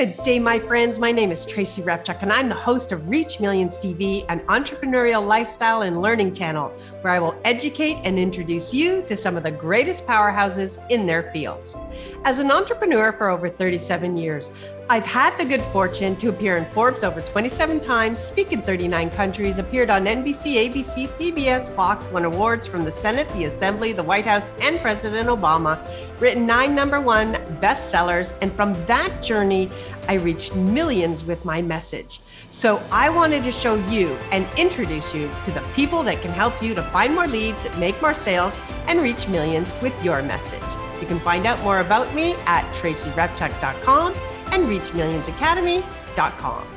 Good day, my friends. My name is Tracy Repchuk, and I'm the host of Reach Millions TV, an entrepreneurial lifestyle and learning channel where I will educate and introduce you to some of the greatest powerhouses in their fields. As an entrepreneur for over 37 years, I've had the good fortune to appear in Forbes over 27 times, speak in 39 countries, appeared on NBC, ABC, CBS, Fox, won awards from the Senate, the Assembly, the White House, and President Obama, written 9 #1 bestsellers, and from that journey, I reached millions with my message. So I wanted to show you and introduce you to the people that can help you to find more leads, make more sales, and reach millions with your message. You can find out more about me at tracyrepchuk.com and reachmillionsacademy.com.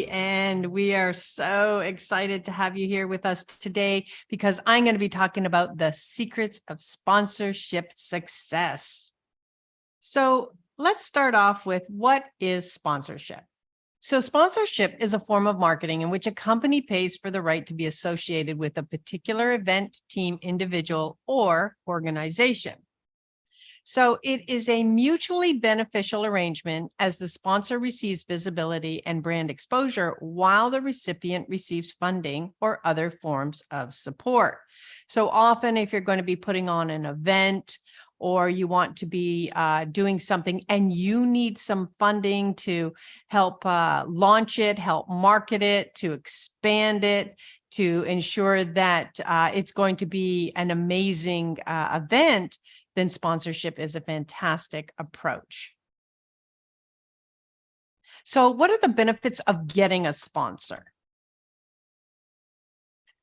And we are so excited to have you here with us today because I'm going to be talking about the secrets of sponsorship success. So let's start off with what is sponsorship? So sponsorship is a form of marketing in which a company pays for the right to be associated with a particular event, team, individual, or organization. So it is a mutually beneficial arrangement as the sponsor receives visibility and brand exposure while the recipient receives funding or other forms of support. So often if you're going to be putting on an event or you want to be doing something and you need some funding to help launch it, help market it, to expand it, to ensure that it's going to be an amazing event, then sponsorship is a fantastic approach. So what are the benefits of getting a sponsor?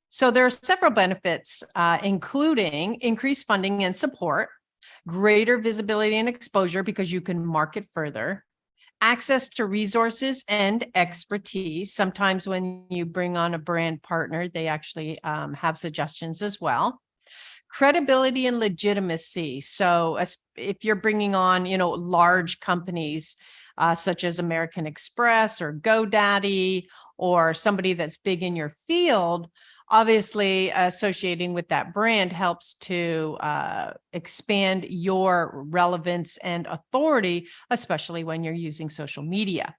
So there are several benefits, including increased funding and support, greater visibility and exposure because you can market further, access to resources and expertise. Sometimes when you bring on a brand partner, they actually have suggestions as well. Credibility and legitimacy. So if you're bringing on, large companies such as American Express or GoDaddy or somebody that's big in your field, obviously associating with that brand helps to expand your relevance and authority, especially when you're using social media.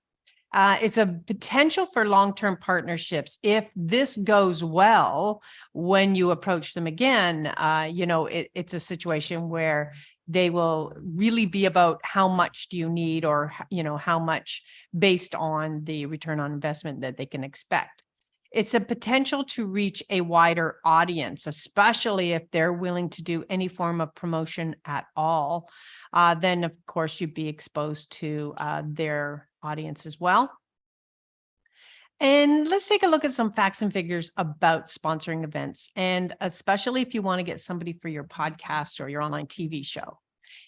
It's a potential for long-term partnerships. If this goes well, when you approach them again, it's a situation where they will really be about how much do you need or, how much based on the return on investment that they can expect. It's a potential to reach a wider audience, especially if they're willing to do any form of promotion at all. Then, of course, you'd be exposed to their audience as well. And let's take a look at some facts and figures about sponsoring events, and especially if you want to get somebody for your podcast or your online TV show.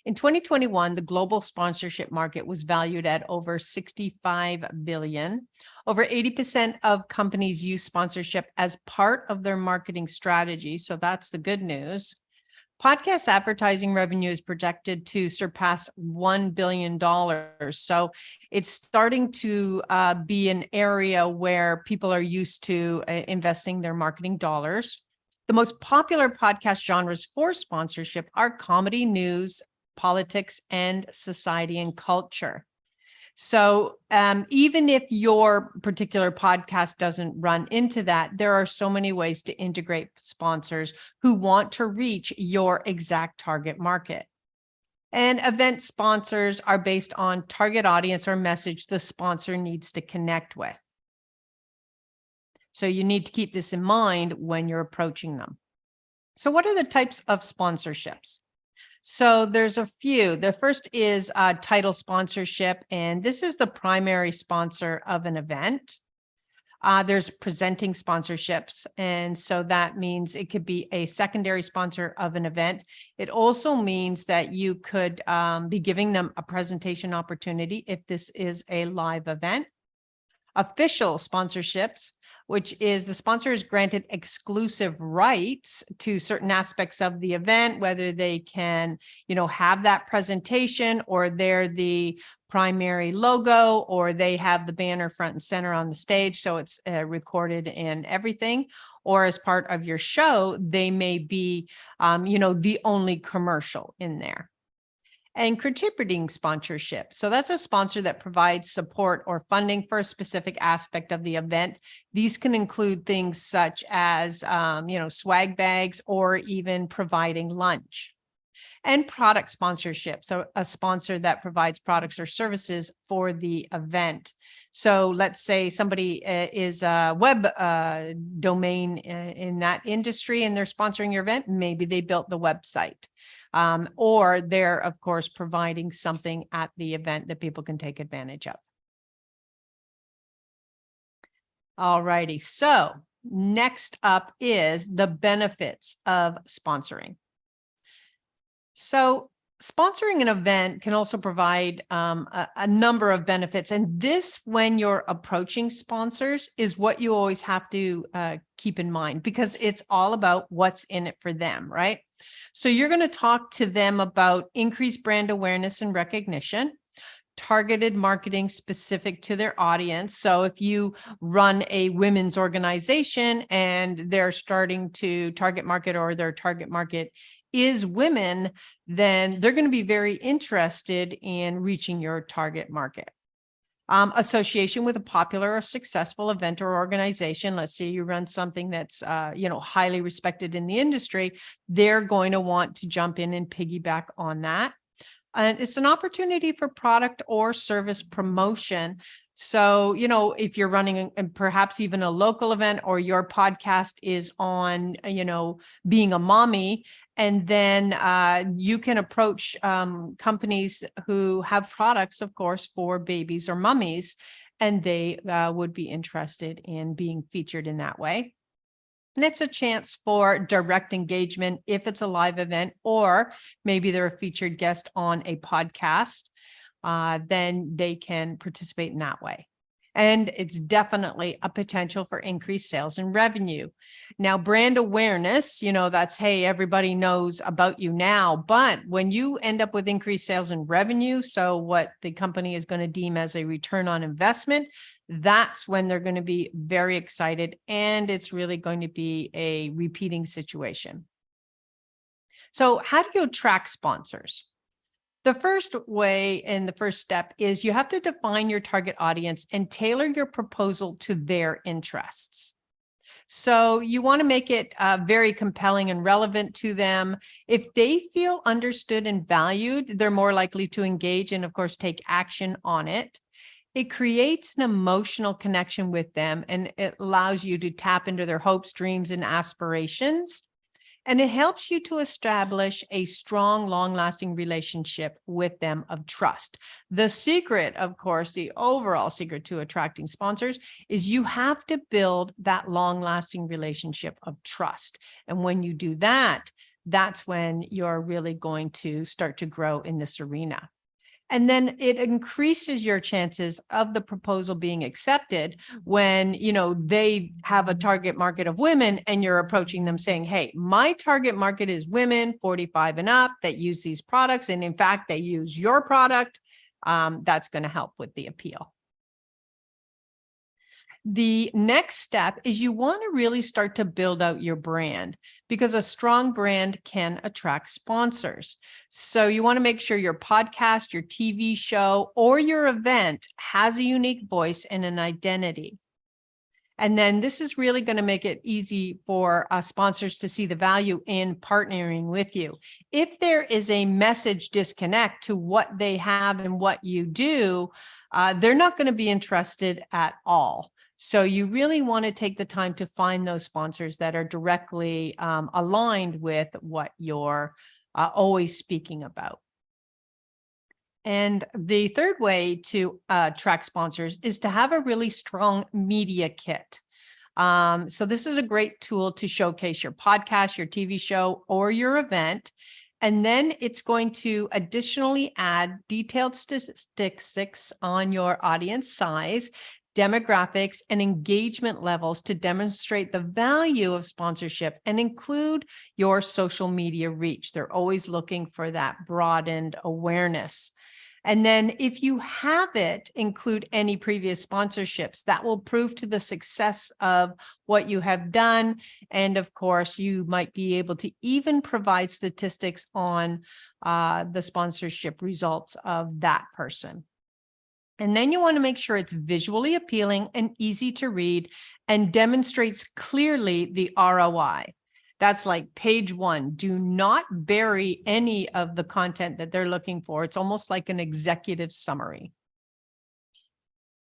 In 2021, the global sponsorship market was valued at over $65 billion. Over 80% of companies use sponsorship as part of their marketing strategy, so that's the good news. Podcast advertising revenue is projected to surpass $1 billion. So it's starting to be an area where people are used to investing their marketing dollars. The most popular podcast genres for sponsorship are comedy, news, politics, and society and culture. So even if your particular podcast doesn't run into that, there are so many ways to integrate sponsors who want to reach your exact target market. And event sponsors are based on target audience or message the sponsor needs to connect with. So you need to keep this in mind when you're approaching them. So what are the types of sponsorships? So there's a few. The first is title sponsorship, and this is the primary sponsor of an event. There's presenting sponsorships, and so that means it could be a secondary sponsor of an event. It also means that you could be giving them a presentation opportunity if this is a live event. Official sponsorships, which is the sponsor is granted exclusive rights to certain aspects of the event, whether they can, have that presentation or they're the primary logo or they have the banner front and center on the stage. So it's recorded and everything, or as part of your show, they may be, the only commercial in there. And contributing sponsorship. So that's a sponsor that provides support or funding for a specific aspect of the event. These can include things such as, swag bags or even providing lunch. And product sponsorship. So a sponsor that provides products or services for the event. So let's say somebody is a web domain in that industry and they're sponsoring your event. Maybe they built the website. Or they're, of course, providing something at the event that people can take advantage of. All righty. So next up is the benefits of sponsoring. So sponsoring an event can also provide a number of benefits. And this, when you're approaching sponsors, is what you always have to keep in mind, because it's all about what's in it for them, right? So you're going to talk to them about increased brand awareness and recognition, targeted marketing specific to their audience. So if you run a women's organization and they're starting to target market, or their target market is women, then they're going to be very interested in reaching your target market. Association with a popular or successful event or organization. Let's say you run something that's, highly respected in the industry. They're going to want to jump in and piggyback on that. And it's an opportunity for product or service promotion. So, if you're running perhaps even a local event, or your podcast is on, being a mommy, and then you can approach companies who have products, of course, for babies or mummies, and they would be interested in being featured in that way. And it's a chance for direct engagement if it's a live event, or maybe they're a featured guest on a podcast, then they can participate in that way. And it's definitely a potential for increased sales and revenue. Now, brand awareness, that's, hey, everybody knows about you now. But when you end up with increased sales and revenue, so what the company is going to deem as a return on investment, that's when they're going to be very excited. And it's really going to be a repeating situation. So how do you attract sponsors? The first way and the first step is you have to define your target audience and tailor your proposal to their interests. So you want to make it very compelling and relevant to them. If they feel understood and valued, they're more likely to engage and, of course, take action on it. It creates an emotional connection with them, and it allows you to tap into their hopes, dreams, and aspirations. And it helps you to establish a strong, long-lasting relationship with them of trust. The secret, of course, the overall secret to attracting sponsors is you have to build that long-lasting relationship of trust. And when you do that, that's when you're really going to start to grow in this arena. And then it increases your chances of the proposal being accepted when, they have a target market of women and you're approaching them saying, hey, my target market is women 45 and up that use these products. And in fact, they use your product. That's going to help with the appeal. The next step is you want to really start to build out your brand, because a strong brand can attract sponsors. So you want to make sure your podcast, your TV show, or your event has a unique voice and an identity. And then this is really going to make it easy for sponsors to see the value in partnering with you. If there is a message disconnect to what they have and what you do, they're not going to be interested at all. So you really want to take the time to find those sponsors that are directly aligned with what you're always speaking about. And the third way to attract sponsors is to have a really strong media kit. So this is a great tool to showcase your podcast, your TV show, or your event. And then it's going to additionally add detailed statistics on your audience size, demographics, and engagement levels to demonstrate the value of sponsorship, and include your social media reach. They're always looking for that broadened awareness. And then if you have it, include any previous sponsorships. That will prove to the success of what you have done. And of course, you might be able to even provide statistics on the sponsorship results of that person. And then you want to make sure it's visually appealing and easy to read and demonstrates clearly the ROI. That's like page 1. Do not bury any of the content that they're looking for. It's almost like an executive summary.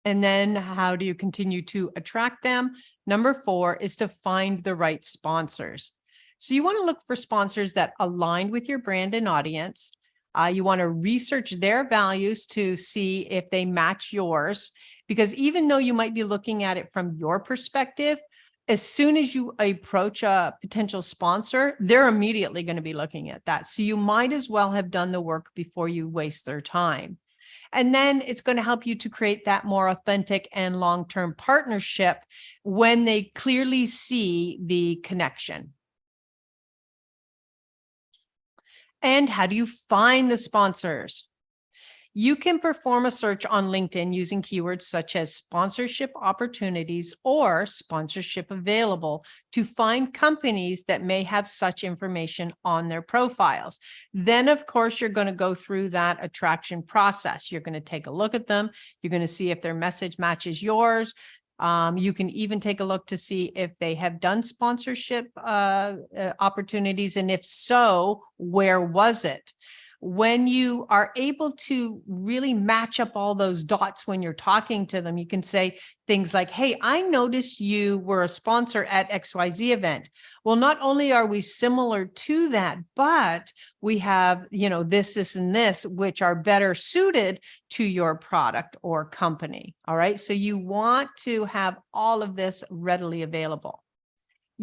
And then how do you continue to attract them? Number 4 is to find the right sponsors. So you want to look for sponsors that align with your brand and audience. You want to research their values to see if they match yours, because even though you might be looking at it from your perspective, as soon as you approach a potential sponsor, they're immediately going to be looking at that. So you might as well have done the work before you waste their time. And then it's going to help you to create that more authentic and long-term partnership when they clearly see the connection. And how do you find the sponsors? You can perform a search on LinkedIn using keywords such as sponsorship opportunities or sponsorship available to find companies that may have such information on their profiles. Then, of course, you're going to go through that attraction process. You're going to take a look at them. You're going to see if their message matches yours. You can even take a look to see if they have done sponsorship opportunities, and if so, where was it? When you are able to really match up all those dots when you're talking to them, you can say things like, hey, I noticed you were a sponsor at XYZ event. Well, not only are we similar to that, but we have, this, and this, which are better suited to your product or company. All right. So you want to have all of this readily available.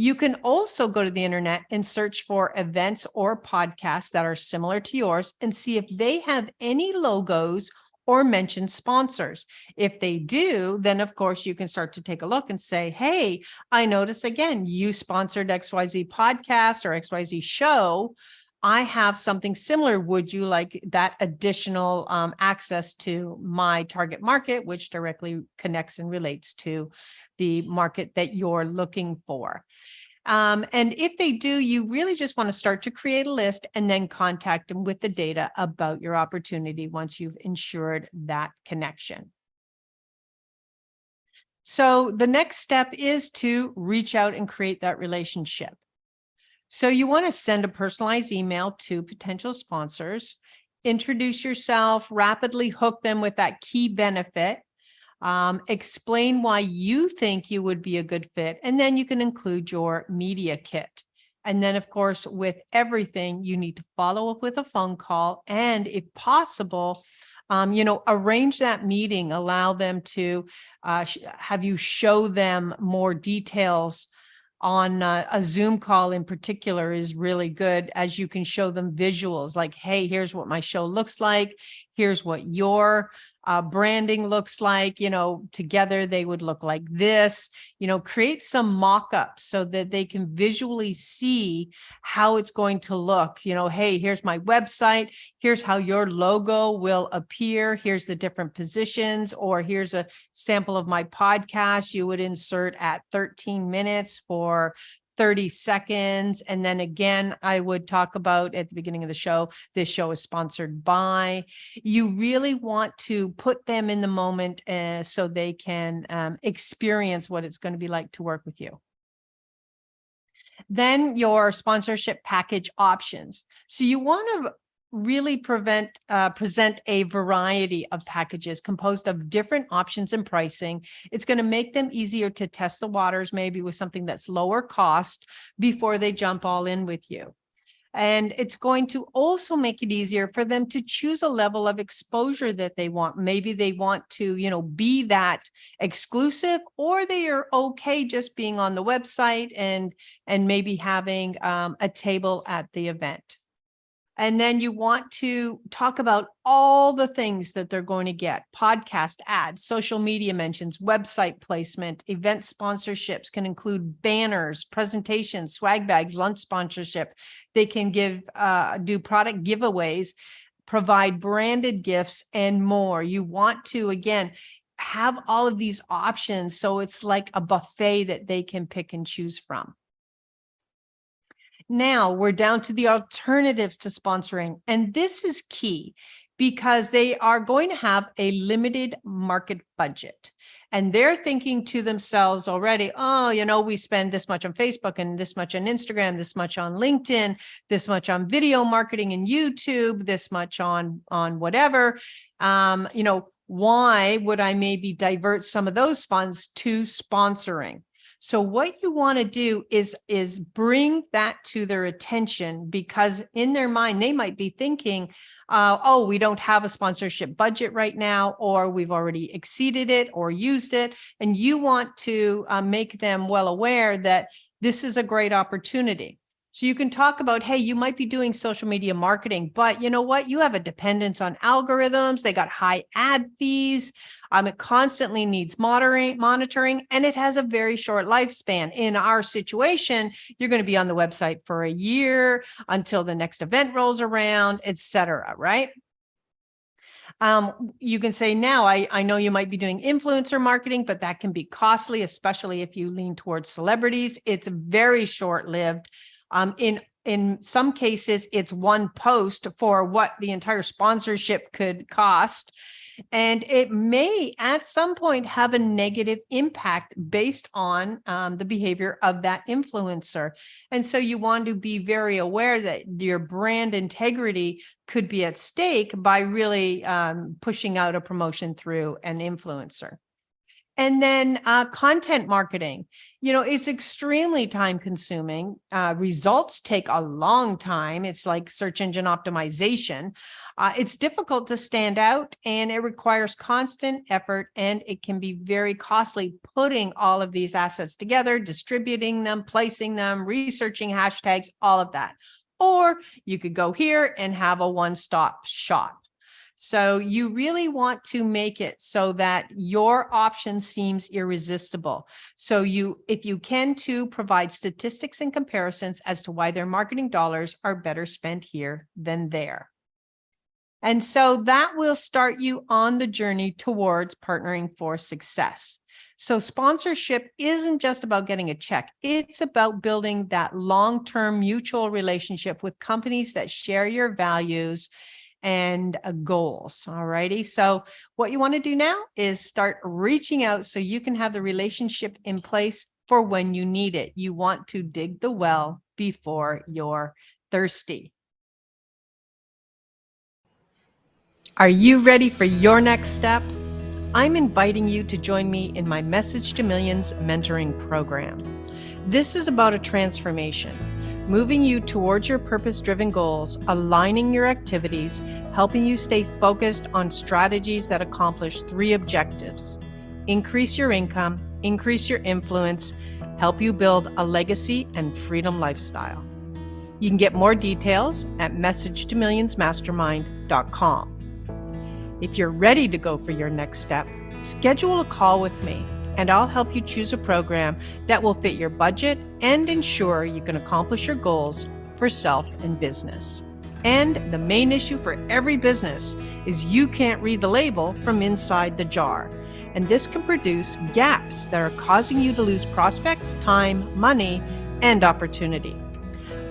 You can also go to the internet and search for events or podcasts that are similar to yours and see if they have any logos or mention sponsors. If they do, then of course you can start to take a look and say, hey, I notice again, you sponsored XYZ podcast or XYZ show. I have something similar. Would you like that additional access to my target market, which directly connects and relates to the market that you're looking for? And if they do, you really just want to start to create a list and then contact them with the data about your opportunity once you've ensured that connection. So the next step is to reach out and create that relationship. So you want to send a personalized email to potential sponsors, introduce yourself, rapidly hook them with that key benefit, explain why you think you would be a good fit, and then you can include your media kit. And then, of course, with everything, you need to follow up with a phone call, and if possible, arrange that meeting, allow them to have you show them more details on a Zoom call in particular is really good, as you can show them visuals like, hey, here's what my show looks like. Here's what your branding looks like. Together they would look like this. Create some mock-ups so that they can visually see how it's going to look. Hey, here's my website. Here's how your logo will appear. Here's the different positions, or here's a sample of my podcast. You would insert at 13 minutes for 30 seconds. And then again, I would talk about at the beginning of the show, this show is sponsored by. You really want to put them in the moment so they can experience what it's going to be like to work with you. Then your sponsorship package options. So you want to really present a variety of packages composed of different options and pricing. It's going to make them easier to test the waters, maybe with something that's lower cost before they jump all in with you. And it's going to also make it easier for them to choose a level of exposure that they want. Maybe they want to, be that exclusive, or they are okay just being on the website and maybe having a table at the event. And then you want to talk about all the things that they're going to get: podcast ads, social media mentions, website placement, event sponsorships can include banners, presentations, swag bags, lunch sponsorship. They can do product giveaways, provide branded gifts, and more. You want to, again, have all of these options so it's like a buffet that they can pick and choose from. Now we're down to the alternatives to sponsoring. And this is key because they are going to have a limited market budget. And they're thinking to themselves already, oh, we spend this much on Facebook and this much on Instagram, this much on LinkedIn, this much on video marketing and YouTube, this much on whatever. Why would I maybe divert some of those funds to sponsoring? So what you want to do is bring that to their attention, because in their mind, they might be thinking, oh, we don't have a sponsorship budget right now, or we've already exceeded it or used it. And you want to make them well aware that this is a great opportunity. So you can talk about, hey, you might be doing social media marketing, but you know what? You have a dependence on algorithms. They got high ad fees. It constantly needs monitoring, and it has a very short lifespan. In our situation, you're going to be on the website for a year until the next event rolls around, et cetera, right? You can say, now, I know you might be doing influencer marketing, but that can be costly, especially if you lean towards celebrities. It's very short-lived. In some cases, it's one post for what the entire sponsorship could cost. And it may at some point have a negative impact based on the behavior of that influencer. And so you want to be very aware that your brand integrity could be at stake by really pushing out a promotion through an influencer. And then content marketing, it's extremely time consuming. Results take a long time. It's like search engine optimization. It's difficult to stand out, and it requires constant effort, and it can be very costly putting all of these assets together, distributing them, placing them, researching hashtags, all of that. Or you could go here and have a one-stop shop. So you really want to make it so that your option seems irresistible. So if you can too, provide statistics and comparisons as to why their marketing dollars are better spent here than there. And so that will start you on the journey towards partnering for success. So sponsorship isn't just about getting a check. It's about building that long-term mutual relationship with companies that share your values and goals. All righty. So what you want to do now is start reaching out so you can have the relationship in place for when you need it. You want to dig the well before you're thirsty. Are you ready for your next step? I'm inviting you to join me in my Message to Millions mentoring program. This is about a transformation, moving you towards your purpose-driven goals, aligning your activities, helping you stay focused on strategies that accomplish 3 objectives: increase your income, increase your influence, help you build a legacy and freedom lifestyle. You can get more details at messagetomillionsmastermind.com. If you're ready to go for your next step, schedule a call with me, and I'll help you choose a program that will fit your budget and ensure you can accomplish your goals for self and business. And the main issue for every business is you can't read the label from inside the jar. And this can produce gaps that are causing you to lose prospects, time, money, and opportunity.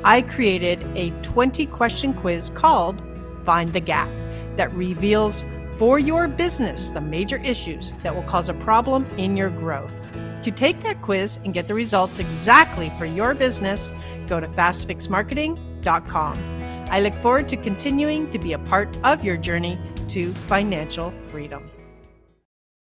I created a 20-question quiz called Find the Gap that reveals for your business the major issues that will cause a problem in your growth. To take that quiz and get the results exactly for your business, go to fastfixmarketing.com. I look forward to continuing to be a part of your journey to financial freedom.